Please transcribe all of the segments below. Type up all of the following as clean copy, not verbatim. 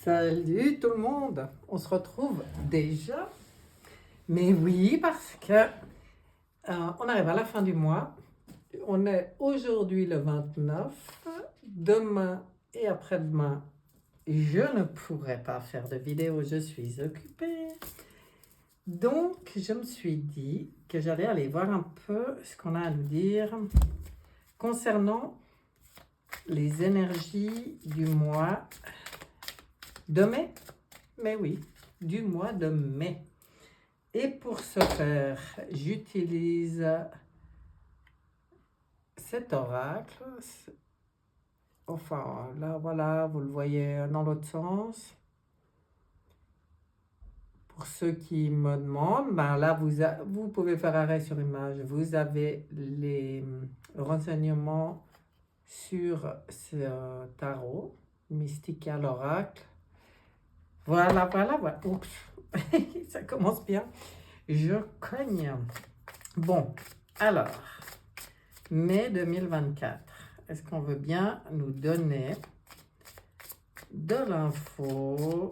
Salut tout le monde, on se retrouve déjà. Mais oui, parce que on arrive à la fin du mois. On est aujourd'hui le 29. Demain et après-demain, je ne pourrai pas faire de vidéo, je suis occupée. Donc, je me suis dit que j'allais aller voir un peu ce qu'on a à nous dire concernant les énergies du mois de mai. Mais oui, du mois de mai. Et pour ce faire, j'utilise cet oracle. Enfin, là, voilà, vous le voyez dans l'autre sens. Pour ceux qui me demandent, ben là, vous pouvez faire arrêt sur image. Vous avez les renseignements sur ce tarot, Mystical Oracle. Voilà. Oups, ça commence bien. Je cogne. Bon, alors, mai 2024. Est-ce qu'on veut bien nous donner de l'info,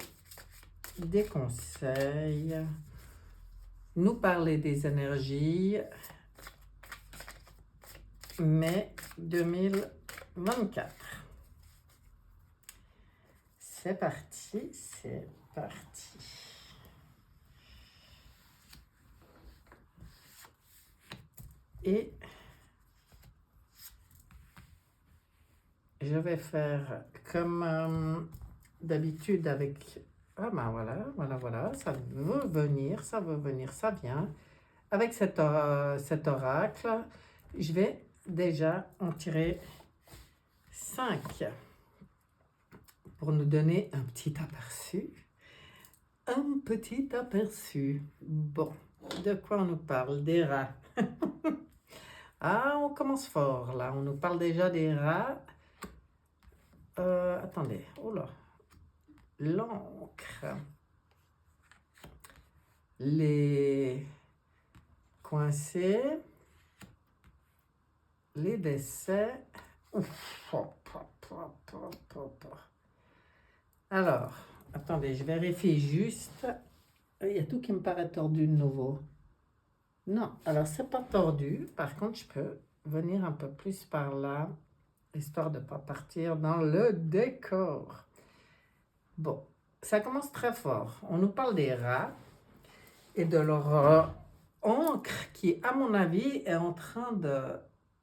des conseils, nous parler des énergies mai 2024. C'est parti. Et je vais faire comme d'habitude avec... Ah ben voilà, ça veut venir, ça vient. Avec cet oracle, je vais déjà en tirer 5 pour nous donner un petit aperçu. Bon, de quoi on nous parle? Des rats. Ah, on commence fort là, on nous parle déjà des rats. Attendez, oh là, l'encre, les coincés, les décès. Ouf. Alors, attendez, je vérifie juste. Il y a tout qui me paraît tordu de nouveau. Non, alors c'est pas tordu. Par contre, je peux venir un peu plus par là, histoire de ne pas partir dans le décor. Bon, ça commence très fort. On nous parle des rats et de leur encre qui, à mon avis, est en train de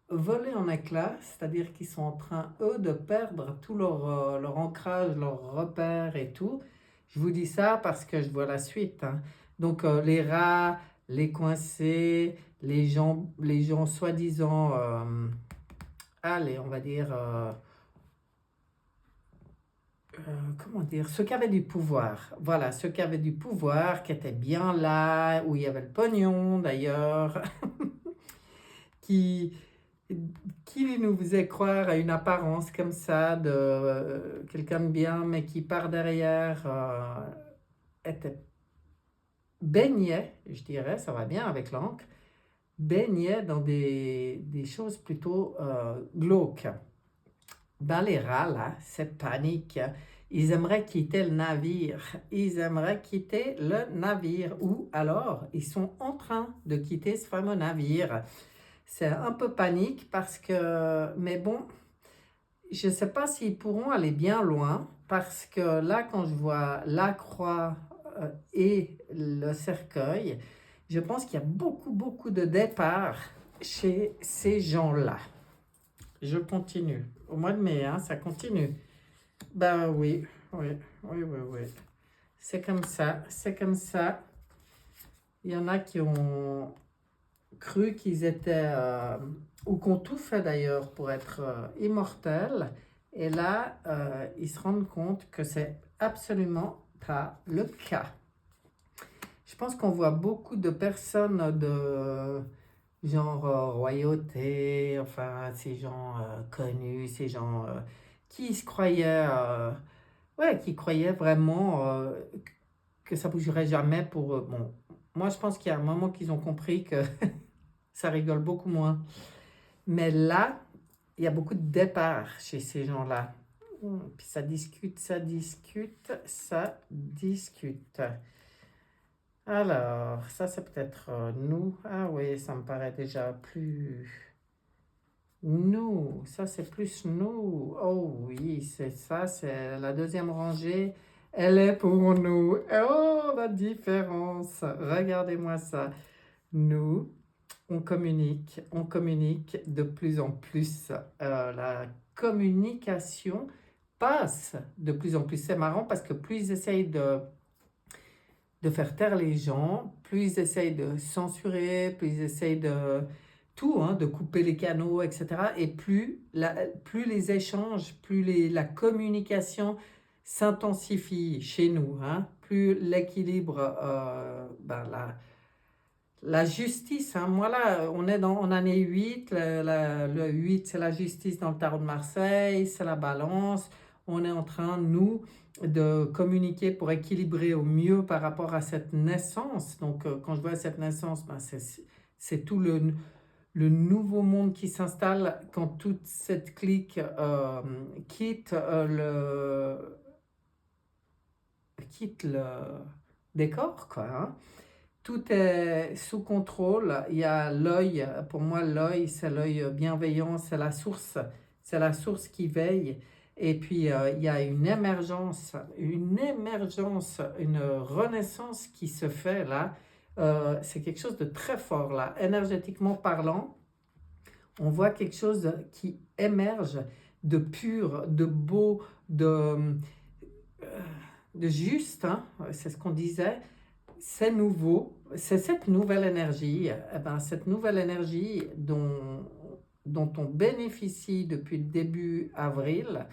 voler en éclats, c'est-à-dire qu'ils sont en train, eux, de perdre tout leur ancrage, leur repère et tout. Je vous dis ça parce que je vois la suite. Hein. Donc, les rats, les coincés, les gens soi-disant, allez, on va dire, comment dire, ceux qui avaient du pouvoir. Voilà, ceux qui avaient du pouvoir, qui étaient bien là, où il y avait le pognon d'ailleurs, qui nous faisait croire à une apparence comme ça de quelqu'un de bien, mais qui par derrière était baignait, je dirais, ça va bien avec l'encre, baignait dans des choses plutôt glauques. Ben les rats, là, cette panique, ils aimeraient quitter le navire. Ou alors, ils sont en train de quitter ce fameux navire. C'est un peu panique parce que... Mais bon, je ne sais pas s'ils pourront aller bien loin parce que là, quand je vois la croix et le cercueil, je pense qu'il y a beaucoup de départs chez ces gens-là. Je continue. Au mois de mai, hein, ça continue. Ben oui. C'est comme ça. Il y en a qui ont cru qu'ils étaient, ou qu'on tout fait d'ailleurs pour être immortels. Et là, ils se rendent compte que c'est absolument pas le cas. Je pense qu'on voit beaucoup de personnes de genre royauté, enfin ces gens connus, ces gens qui se croyaient, qui croyaient vraiment que ça bougerait jamais pour eux. Bon, moi je pense qu'il y a un moment qu'ils ont compris que ça rigole beaucoup moins. Mais là, il y a beaucoup de départs chez ces gens-là. Puis ça discute, ça discute, ça discute. Alors, ça c'est peut-être nous. Ah oui, ça me paraît déjà plus nous. Ça c'est plus nous. Oh oui, c'est ça, c'est la deuxième rangée. Elle est pour nous. Oh, la différence. Regardez-moi ça. Nous, on communique de plus en plus. La communication passe de plus en plus. C'est marrant parce que plus ils essayent de faire taire les gens, plus ils essayent de censurer, plus ils essayent de tout, hein, de couper les canaux, etc. Et plus les échanges, la communication s'intensifie chez nous, hein, plus l'équilibre, la justice, hein, moi là, on est en année 8, le 8 c'est la justice dans le tarot de Marseille, c'est la balance, on est en train, nous, de communiquer pour équilibrer au mieux par rapport à cette naissance. Donc quand je vois cette naissance, ben, c'est tout le nouveau monde qui s'installe quand toute cette clique quitte le décor, quoi, hein. Tout est sous contrôle. Il y a l'œil. Pour moi, l'œil, c'est l'œil bienveillant, c'est la source qui veille. Et puis, il y a une renaissance qui se fait là. C'est quelque chose de très fort là. Énergétiquement parlant, on voit quelque chose qui émerge de pur, de beau, de juste, hein. C'est ce qu'on disait. C'est nouveau, c'est cette nouvelle énergie, cette nouvelle énergie dont on bénéficie depuis le début avril,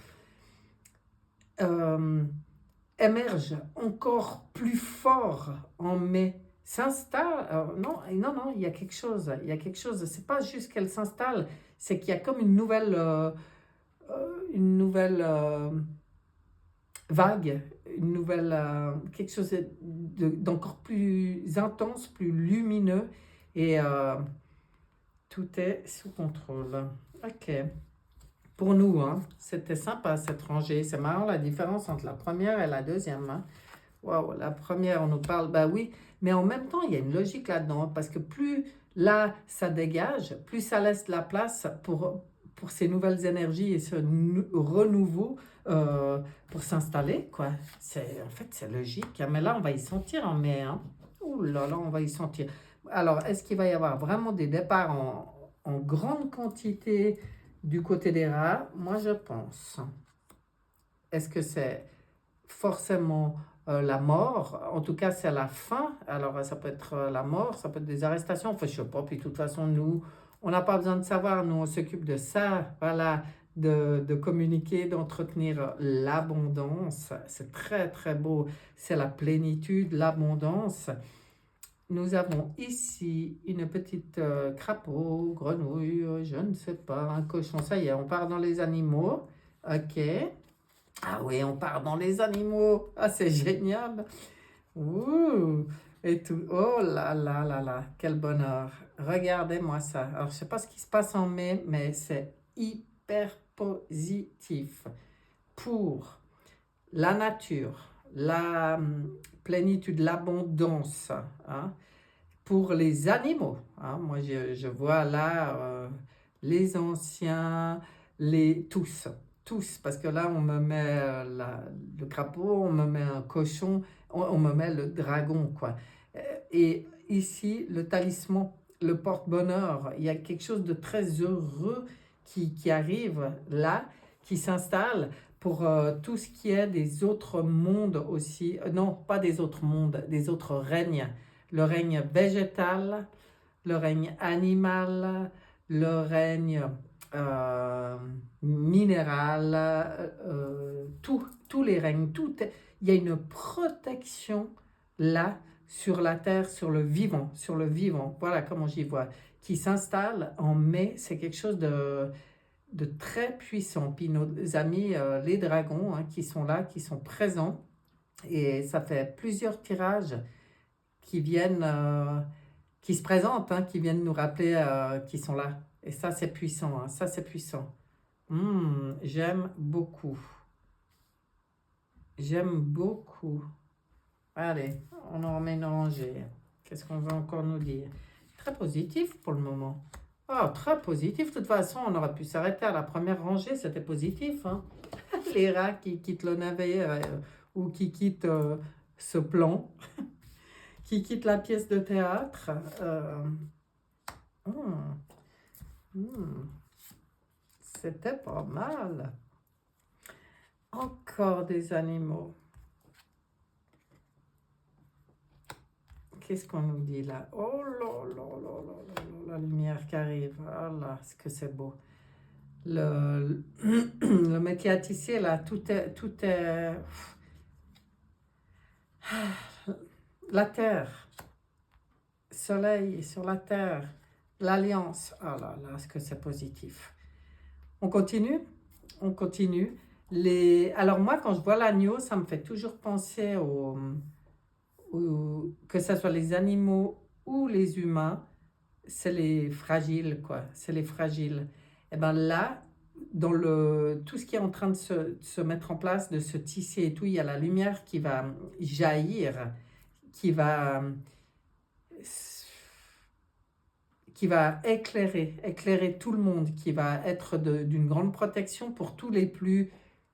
émerge encore plus fort en mai, s'installe. Non, il y a quelque chose, c'est pas juste qu'elle s'installe, c'est qu'il y a comme une nouvelle vague, quelque chose d'encore plus intense, plus lumineux, et tout est sous contrôle. Ok. Pour nous, hein, c'était sympa cette rangée. C'est marrant la différence entre la première et la deuxième. Hein. Waouh, la première, on nous parle, bah oui, mais en même temps, il y a une logique là-dedans, parce que plus là, ça dégage, plus ça laisse la place pour ces nouvelles énergies et ce renouveau pour s'installer, quoi. En fait, c'est logique, hein, mais là, on va y sentir en mai, hein. Ouh là là, on va y sentir. Alors, est-ce qu'il va y avoir vraiment des départs en grande quantité du côté des rats? Moi, je pense. Est-ce que c'est forcément la mort? En tout cas, c'est la fin. Alors, ça peut être la mort, ça peut être des arrestations. Enfin, je sais pas. Puis, de toute façon, nous, on n'a pas besoin de savoir. Nous, on s'occupe de ça. Voilà, de communiquer, d'entretenir l'abondance. C'est très, très beau. C'est la plénitude, l'abondance. Nous avons ici une petite crapaud, grenouille, je ne sais pas, un cochon. Ça y est, on part dans les animaux. Ok. Ah oui, on part dans les animaux. Ah, c'est génial. Ouh. Et tout. Oh là là là là, quel bonheur. Regardez-moi ça. Alors, je ne sais pas ce qui se passe en mai, mais c'est hyper positif pour la nature, la plénitude, l'abondance, hein, pour les animaux. Hein. Moi, je vois là les anciens, tous, parce que là, on me met le crapaud, on me met un cochon, on me met le dragon, quoi. Et ici, le talisman, le porte-bonheur, il y a quelque chose de très heureux qui arrive là, qui s'installe pour tout ce qui est des autres mondes aussi. Non, pas des autres mondes, des autres règnes. Le règne végétal, le règne animal, le règne minéral, tous les règnes, il y a une protection là sur la terre, sur le vivant, voilà comment j'y vois, qui s'installe en mai. C'est quelque chose de très puissant. Puis nos amis les dragons, hein, qui sont là, qui sont présents, et ça fait plusieurs tirages qui viennent, qui se présentent, hein, qui viennent nous rappeler qu'ils sont là. Et ça, c'est puissant, hein, ça, c'est puissant. J'aime beaucoup. J'aime beaucoup. Allez, on en remet une rangée. Qu'est-ce qu'on veut encore nous dire? Très positif pour le moment. Oh, très positif. De toute façon, on aurait pu s'arrêter à la première rangée, c'était positif, hein. Les rats qui quittent le navet ou qui quittent ce plan, qui quittent la pièce de théâtre. Hmm, hmm, C'était pas mal. Encore des animaux. Qu'est-ce qu'on nous dit là? Oh là là là là là là, la lumière qui arrive. Ah là, ce que c'est beau. Le métier à tisser là, tout est la terre, soleil sur la terre, l'alliance. Ah là là, ce que c'est positif. On continue? On continue. Alors moi, quand je vois l'agneau, ça me fait toujours penser que ce soit les animaux ou les humains, c'est les fragiles, quoi. C'est les fragiles. Et bien là, dans tout ce qui est en train de se mettre en place, de se tisser et tout, il y a la lumière qui va jaillir, qui va, qui va éclairer tout le monde, qui va être d'une grande protection pour tous les plus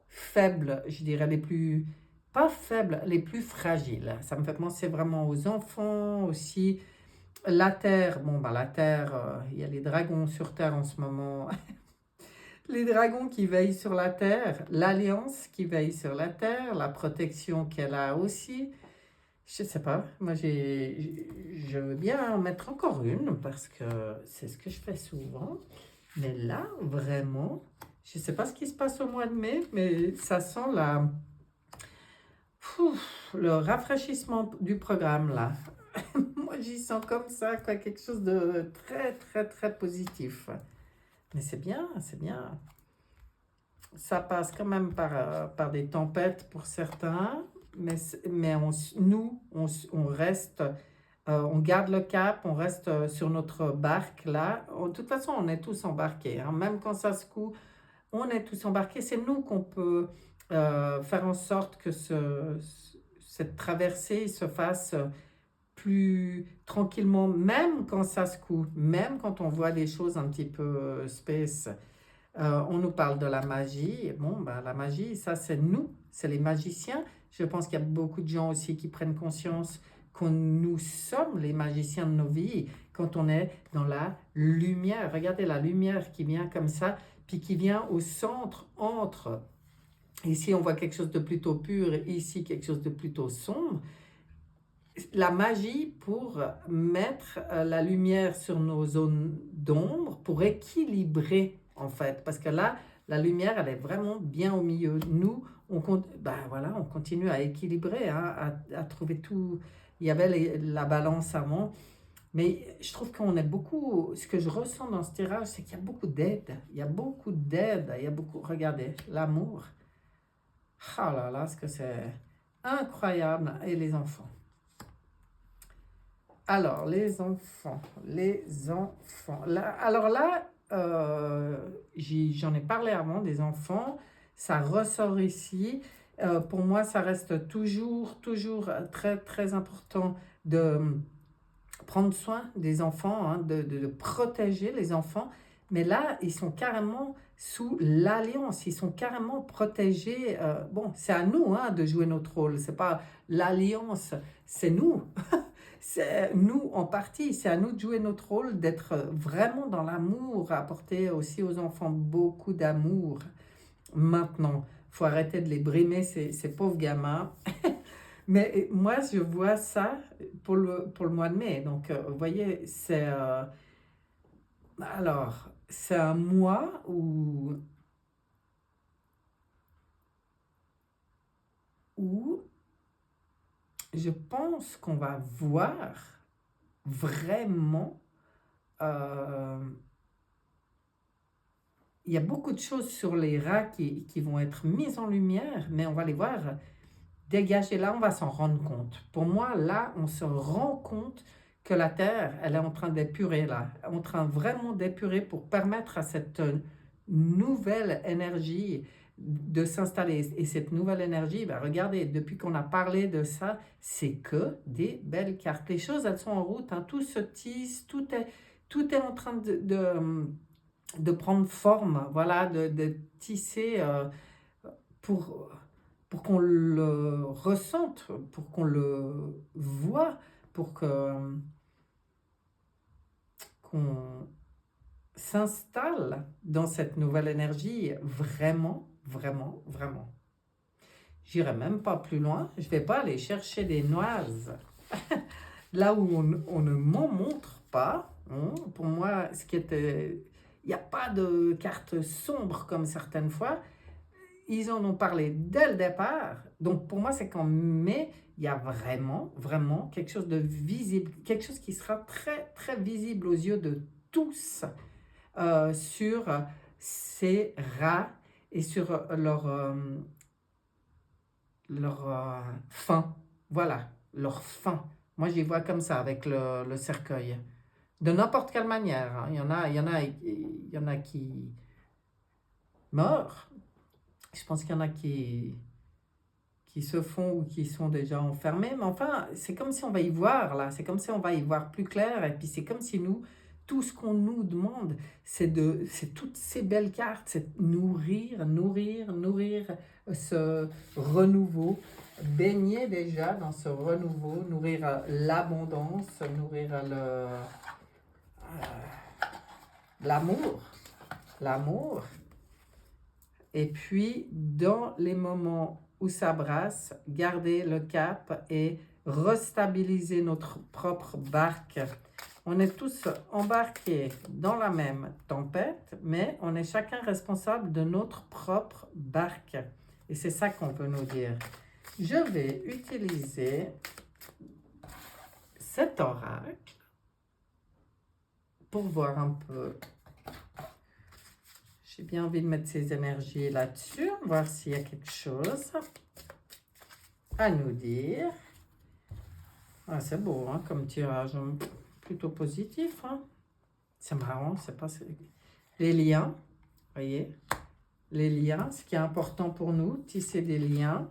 faibles, je dirais les plus, pas faibles, les plus fragiles. Ça me fait penser vraiment aux enfants aussi. La Terre, bon, bah, la Terre, il y a les dragons sur Terre en ce moment. Les dragons qui veillent sur la Terre, l'Alliance qui veille sur la Terre, la protection qu'elle a aussi. Je sais pas, moi je veux bien en mettre encore une parce que c'est ce que je fais souvent. Mais là, vraiment, je sais pas ce qui se passe au mois de mai, mais ça sent le rafraîchissement du programme là. Moi, j'y sens comme ça, quoi, quelque chose de très, très, très positif. Mais c'est bien, c'est bien. Ça passe quand même par des tempêtes pour certains, mais nous, on reste, on garde le cap, on reste sur notre barque là. De toute façon, on est tous embarqués, hein. Même quand ça secoue, on est tous embarqués. C'est nous qu'on peut faire en sorte que cette traversée se fasse plus tranquillement, même quand ça secoue, même quand on voit des choses un petit peu space. On nous parle de la magie. Bon, ben, la magie, ça c'est nous, c'est les magiciens. Je pense qu'il y a beaucoup de gens aussi qui prennent conscience que nous sommes les magiciens de nos vies quand on est dans la lumière. Regardez la lumière qui vient comme ça, puis qui vient au centre entre. Ici, on voit quelque chose de plutôt pur, ici, quelque chose de plutôt sombre. La magie pour mettre la lumière sur nos zones d'ombre, pour équilibrer en fait. Parce que là, la lumière, elle est vraiment bien au milieu. Nous, ben voilà, on continue à équilibrer, hein, à trouver tout. Il y avait la balance avant. Mais je trouve qu'on est beaucoup. Ce que je ressens dans ce tirage, c'est qu'il y a beaucoup d'aide. Il y a beaucoup d'aide. Il y a beaucoup. Regardez, l'amour. Ah là là, ce que c'est incroyable. Et les enfants. Alors, les enfants, alors là, j'en ai parlé avant des enfants, ça ressort ici. Pour moi, ça reste toujours, toujours très, très important de prendre soin des enfants, hein, de protéger les enfants. Mais là, ils sont carrément sous l'alliance, ils sont carrément protégés. Bon, c'est à nous, hein, de jouer notre rôle, c'est pas l'alliance, c'est nous. C'est nous en partie, c'est à nous de jouer notre rôle, d'être vraiment dans l'amour, apporter aussi aux enfants beaucoup d'amour. Maintenant, il faut arrêter de les brimer, ces pauvres gamins. Mais moi, je vois ça pour le mois de mai. Donc, vous voyez, c'est un mois où je pense qu'on va voir vraiment. euh, il y a beaucoup de choses sur les rats qui vont être mises en lumière, mais on va les voir dégager. Là, on va s'en rendre compte. Pour moi, là, on se rend compte que la Terre, elle est en train d'épurer, là. En train vraiment d'épurer pour permettre à cette nouvelle énergie de s'installer. Et cette nouvelle énergie, ben regardez, depuis qu'on a parlé de ça, c'est que des belles cartes. Les choses, elles sont en route, hein, tout se tisse, tout est en train de prendre forme, voilà, de tisser pour, pour qu'on le ressente, pour qu'on le voit, pour qu'on s'installe dans cette nouvelle énergie vraiment, vraiment, vraiment. J'irai même pas plus loin, je vais pas aller chercher des noises là où on ne m'en montre pas. Pour moi, il n'y a pas de carte sombre comme certaines fois. Ils en ont parlé dès le départ. Donc pour moi, c'est qu'en mai, il y a vraiment, vraiment quelque chose de visible, quelque chose qui sera très, très visible aux yeux de tous sur ces rats et sur leur fin. Voilà, leur fin. Moi, j'y vois comme ça avec le cercueil. De n'importe quelle manière. Hein. Il y en a qui meurent. Je pense qu'il y en a qui se font ou qui sont déjà enfermés. Mais enfin, c'est comme si on va y voir, là. C'est comme si on va y voir plus clair. Et puis, c'est comme si nous, tout ce qu'on nous demande, c'est toutes ces belles cartes, c'est nourrir ce renouveau, baigner déjà dans ce renouveau, nourrir l'abondance, nourrir l'amour. Et puis, dans les moments où ça brasse, garder le cap et restabiliser notre propre barque. On est tous embarqués dans la même tempête, mais on est chacun responsable de notre propre barque. Et c'est ça qu'on veut nous dire. Je vais utiliser cet oracle pour voir un peu. J'ai bien envie de mettre ces énergies là-dessus, voir s'il y a quelque chose à nous dire. Ah, c'est beau, hein, comme tirage, plutôt positif. Hein. C'est marrant, c'est pas... Les liens, voyez, les liens, ce qui est important pour nous, tisser des liens,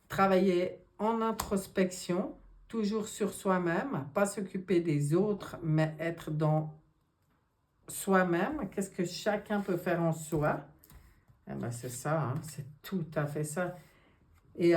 travailler en introspection, toujours sur soi-même, pas s'occuper des autres, mais être dans soi-même, qu'est-ce que chacun peut faire en soi. Eh ben c'est ça, hein, c'est tout à fait ça. Et il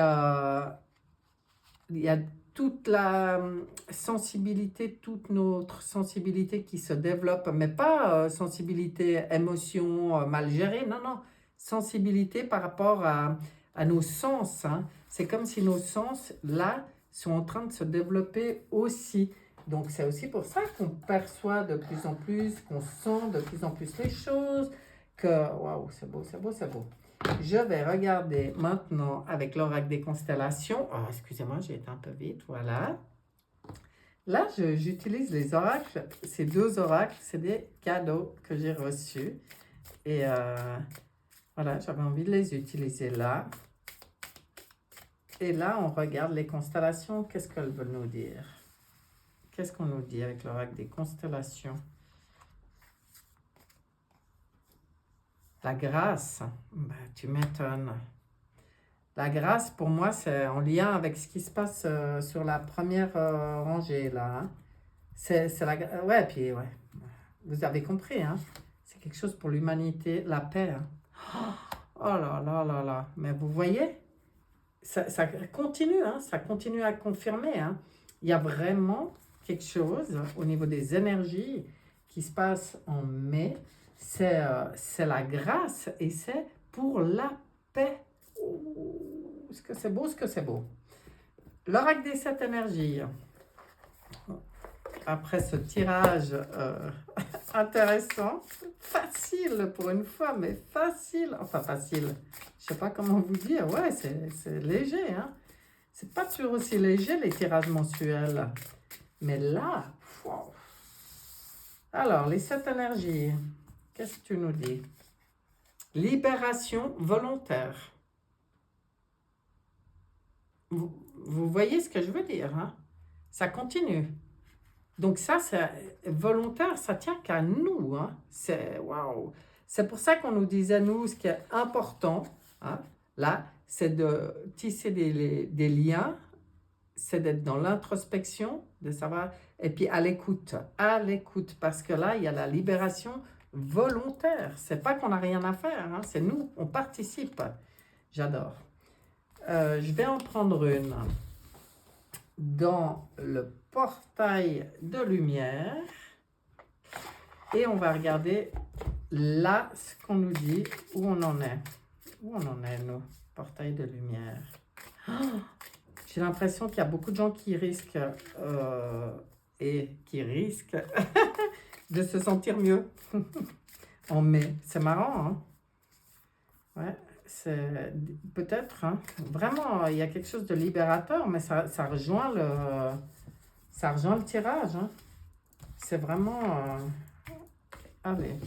y a toute la sensibilité, toute notre sensibilité qui se développe, mais pas sensibilité, émotion mal gérée, non, sensibilité par rapport à nos sens. Hein. C'est comme si nos sens, là, sont en train de se développer aussi. Donc c'est aussi pour ça qu'on perçoit de plus en plus, qu'on sent de plus en plus les choses, que waouh, c'est beau, c'est beau, c'est beau. Je vais regarder maintenant avec l'oracle des constellations. Oh, excusez-moi, j'ai été un peu vite, voilà. Là, j'utilise les oracles, ces deux oracles, c'est des cadeaux que j'ai reçus. Et voilà, j'avais envie de les utiliser là. Et là, on regarde les constellations, qu'est-ce qu'elles veulent nous dire? Qu'est-ce qu'on nous dit avec l'oracle des constellations? La grâce, ben, tu m'étonnes. La grâce, pour moi, c'est en lien avec ce qui se passe sur la première rangée, là. Hein. C'est la... Ouais, puis, ouais. Vous avez compris, hein. C'est quelque chose pour l'humanité, la paix. Hein. Oh là là là là. Mais vous voyez, ça continue, hein. Ça continue à confirmer, hein. Il y a vraiment quelque chose au niveau des énergies qui se passe en mai. C'est la grâce et c'est pour la paix. Oh, est-ce que c'est beau, est-ce que c'est beau? L'oracle des 7 énergies. Après ce tirage intéressant, facile pour une fois, mais facile. Enfin, facile. Je sais pas comment vous dire. Ouais, c'est léger. Hein? C'est pas toujours aussi léger les tirages mensuels. Mais là, wow. Alors, les 7 énergies. Qu'est-ce que tu nous dis? Libération volontaire. Vous voyez ce que je veux dire, hein? Ça continue. Donc ça, c'est volontaire, ça tient qu'à nous. Hein? C'est waouh. C'est pour ça qu'on nous disait, nous, ce qui est important, hein, là, c'est de tisser des liens, c'est d'être dans l'introspection, de savoir, et puis à l'écoute, parce que là, il y a la libération volontaire. C'est pas qu'on n'a rien à faire, hein, c'est nous, on participe. J'adore. Je vais en prendre une dans le portail de lumière et on va regarder là ce qu'on nous dit, où on en est. Où on en est, nous, portail de lumière. Oh, j'ai l'impression qu'il y a beaucoup de gens qui risquent de se sentir mieux en mai. C'est marrant, hein? Ouais, c'est peut-être, hein? Vraiment, il y a quelque chose de libérateur, mais ça rejoint le tirage, hein? C'est vraiment... allez,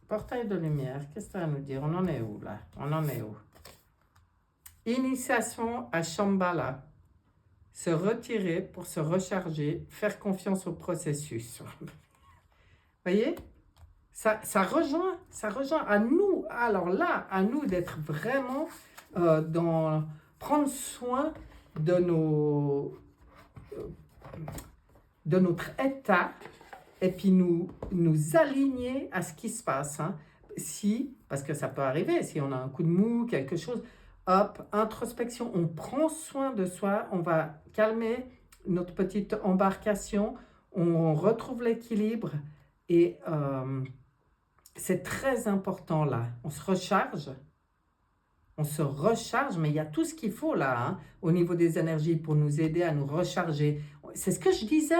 portail de lumière, qu'est-ce que ça va nous dire? On en est où, là? On en est où? Initiation à Shambhala. Se retirer pour se recharger, faire confiance au processus. Voyez? Ça rejoint à nous, alors là, à nous d'être vraiment prendre soin de notre état et puis nous aligner à ce qui se passe. Hein. Parce que ça peut arriver, si on a un coup de mou, quelque chose, hop, introspection, on prend soin de soi, on va calmer notre petite embarcation, on retrouve l'équilibre et c'est très important là. On se recharge, mais il y a tout ce qu'il faut là, hein, au niveau des énergies pour nous aider à nous recharger. C'est ce que je disais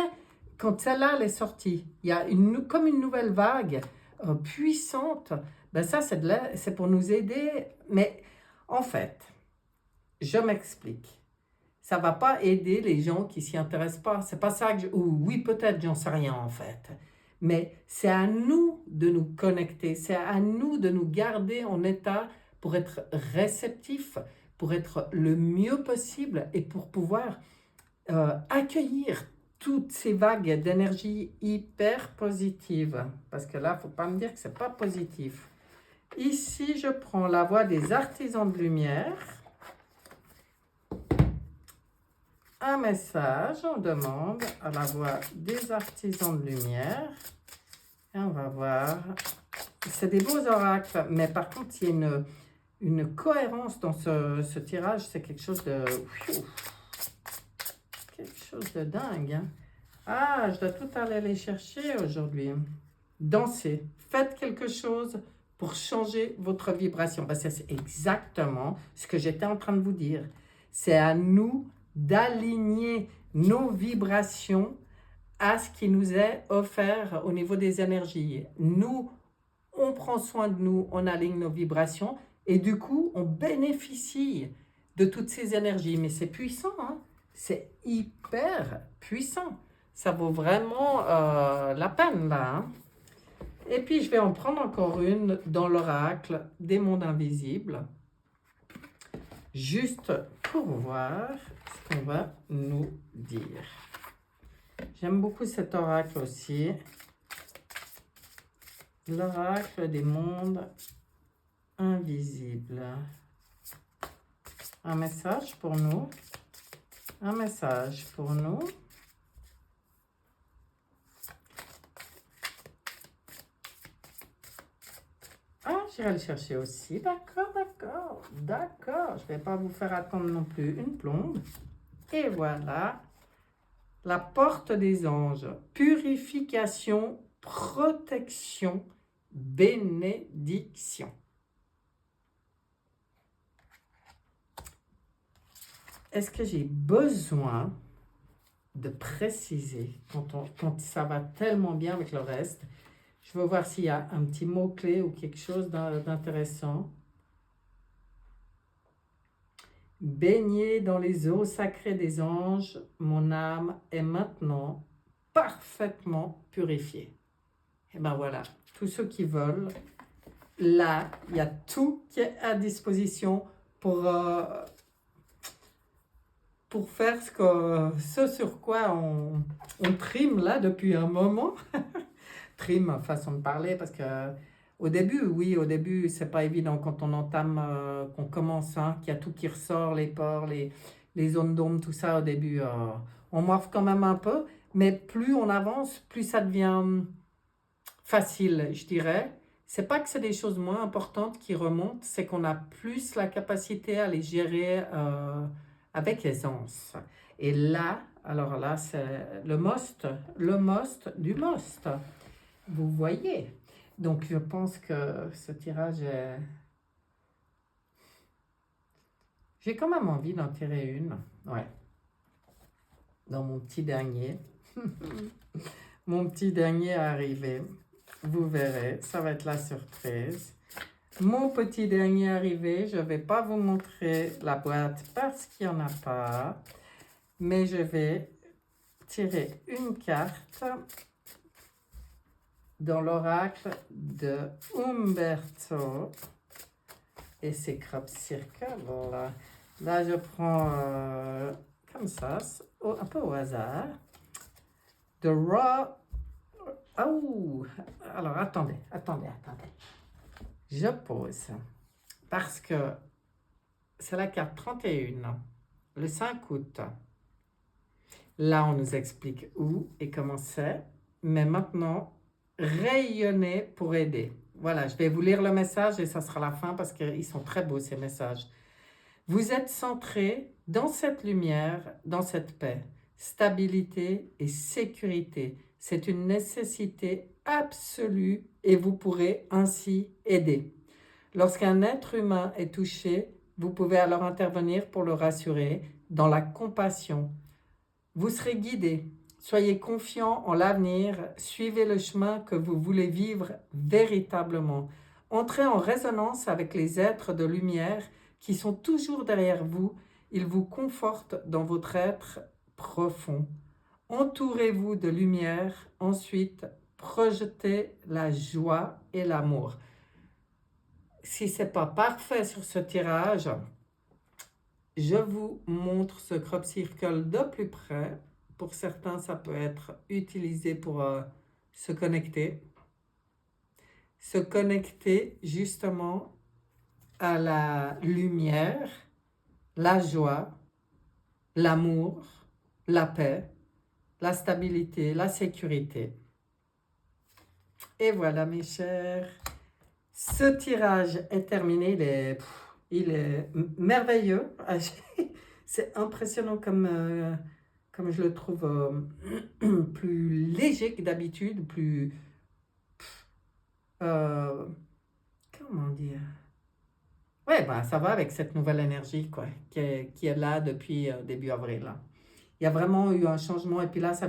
quand celle-là elle est sortie. Il y a comme une nouvelle vague puissante. Ben ça, c'est pour nous aider. Mais en fait, je m'explique. Ça ne va pas aider les gens qui ne s'y intéressent pas. C'est pas ça que oui, peut-être, j'en sais rien en fait. Mais c'est à nous de nous connecter, c'est à nous de nous garder en état pour être réceptifs, pour être le mieux possible et pour pouvoir accueillir toutes ces vagues d'énergie hyper positive. Parce que là, il ne faut pas me dire que ce n'est pas positif. Ici, je prends la voix des artisans de lumière. Un message, on demande à la voix des artisans de lumière. Et on va voir. C'est des beaux oracles, mais par contre, il y a une cohérence dans ce tirage. C'est quelque chose de... quelque chose de dingue. Hein? Ah, je dois tout aller les chercher aujourd'hui. Dansez. Faites quelque chose pour changer votre vibration. Ben, c'est exactement ce que j'étais en train de vous dire. C'est à nous d'aligner nos vibrations à ce qui nous est offert au niveau des énergies. Nous, on prend soin de nous, on aligne nos vibrations et du coup, on bénéficie de toutes ces énergies. Mais c'est puissant, hein? C'est hyper puissant. Ça vaut vraiment la peine, là. Hein? Et puis, je vais en prendre encore une dans l'oracle des mondes invisibles. Juste pour voir ce qu'on va nous dire. J'aime beaucoup cet oracle aussi. L'oracle des mondes invisibles. Un message pour nous. Un message pour nous. Ah, j'irai le chercher aussi. D'accord. Je ne vais pas vous faire attendre non plus une plombe. Et voilà. La porte des anges. Purification, protection, bénédiction. Est-ce que j'ai besoin de préciser quand ça va tellement bien avec le reste? Je veux voir s'il y a un petit mot-clé ou quelque chose d'intéressant. Baigné dans les eaux sacrées des anges, mon âme est maintenant parfaitement purifiée. Et ben voilà, tous ceux qui veulent, là, il y a tout qui est à disposition pour faire ce sur quoi on trime là depuis un moment. Trime, façon de parler, parce que Au début, oui, au début, c'est pas évident quand on entame, qu'on commence, hein, qu'il y a tout qui ressort, les pores, les zones d'ombre, tout ça, au début, on morphe quand même un peu, mais plus on avance, plus ça devient facile, je dirais. C'est pas que c'est des choses moins importantes qui remontent, c'est qu'on a plus la capacité à les gérer avec aisance. Et là, alors là, c'est le most du most. Vous voyez. Donc, je pense que ce tirage est... J'ai quand même envie d'en tirer une. Ouais. Dans mon petit dernier. Mon petit dernier est arrivé. Vous verrez, ça va être la surprise. Mon petit dernier arrivé, je ne vais pas vous montrer la boîte parce qu'il n'y en a pas. Mais je vais tirer une carte dans l'oracle de Umberto. Et c'est Crop Circle. Là, je prends comme ça, un peu au hasard. The Raw. Oh! Alors, attendez. Je pose. Parce que c'est la carte 31, le 5 août. Là, on nous explique où et comment c'est. Mais maintenant, rayonner pour aider. Voilà, je vais vous lire le message et ça sera la fin parce qu'ils sont très beaux ces messages. Vous êtes centré dans cette lumière, dans cette paix, stabilité et sécurité. C'est une nécessité absolue et vous pourrez ainsi aider. Lorsqu'un être humain est touché, vous pouvez alors intervenir pour le rassurer dans la compassion. Vous serez guidé. Soyez confiant en l'avenir, suivez le chemin que vous voulez vivre véritablement. Entrez en résonance avec les êtres de lumière qui sont toujours derrière vous. Ils vous confortent dans votre être profond. Entourez-vous de lumière, ensuite projetez la joie et l'amour. Si ce n'est pas parfait sur ce tirage, je vous montre ce crop circle de plus près. Pour certains, ça peut être utilisé pour se connecter. Se connecter justement à la lumière, la joie, l'amour, la paix, la stabilité, la sécurité. Et voilà mes chers, ce tirage est terminé, il est merveilleux. C'est impressionnant comme je le trouve plus léger que d'habitude, plus... comment dire? Ouais, ben, ça va avec cette nouvelle énergie quoi, qui est là depuis début avril. Là. Il y a vraiment eu un changement et puis là, ça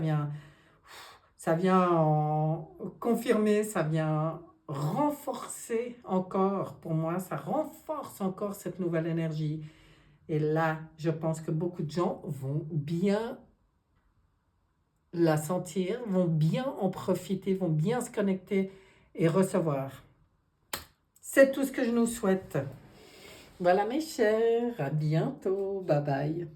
vient confirmer, ça vient renforcer encore, pour moi, ça renforce encore cette nouvelle énergie. Et là, je pense que beaucoup de gens vont bien la sentir, vont bien en profiter, vont bien se connecter et recevoir. C'est tout ce que je nous souhaite. Voilà mes chers, à bientôt, bye bye.